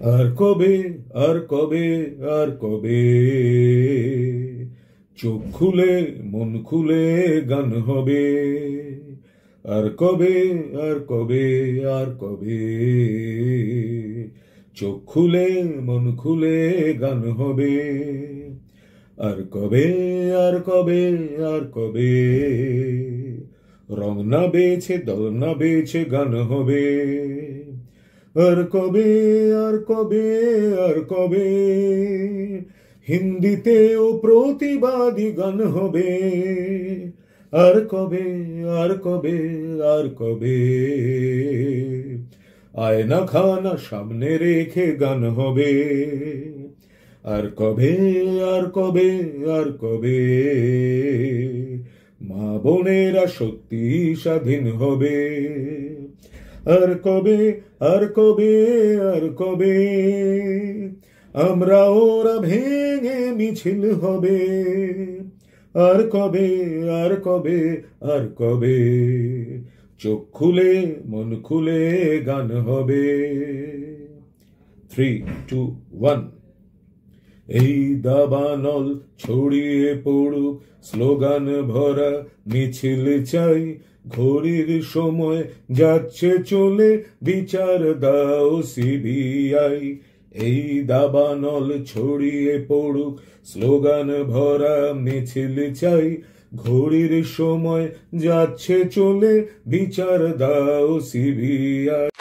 আর কবে, আর কবে, আর কবে চোখ খুলে মন খুলে গান হবে? আর কবে, আর কবে, আর কবে চোখ খুলে মন খুলে গান হবে? আর কবে, আর কবে, আর কবে রং না বেছে দল না বেছে গান হবে? আর কবে, আর কবে, আর কবে হিন্দিতেও প্রতিবাদী গান হবে? আর কবে, আর কবে, আর কবে আয়না খানা সামনে রেখে গান হবে? আর কবে, আর কবে, আর কবে মা বোনেরা সত্যি স্বাধীন হবে? আর কবে, আর কবে, আর কবে আমরা ওরা ভেঙে মিছিল হবে? আর কবে, আর কবে, আর কবে চোখ খুলে মন খুলে গান হবে? 3, 2, 1 এই দাবানল ছড়িয়ে পড়ুক স্লোগান ভরা মিছিল চাই, ঘড়ির সময় যাচ্ছে চলে বিচার দাও সিবিআই। এই দাবানল ছড়িয়ে পড়ুক স্লোগান ভরা মিছিল চাই, ঘড়ির সময় যাচ্ছে চলে বিচার দাও সিবিআই।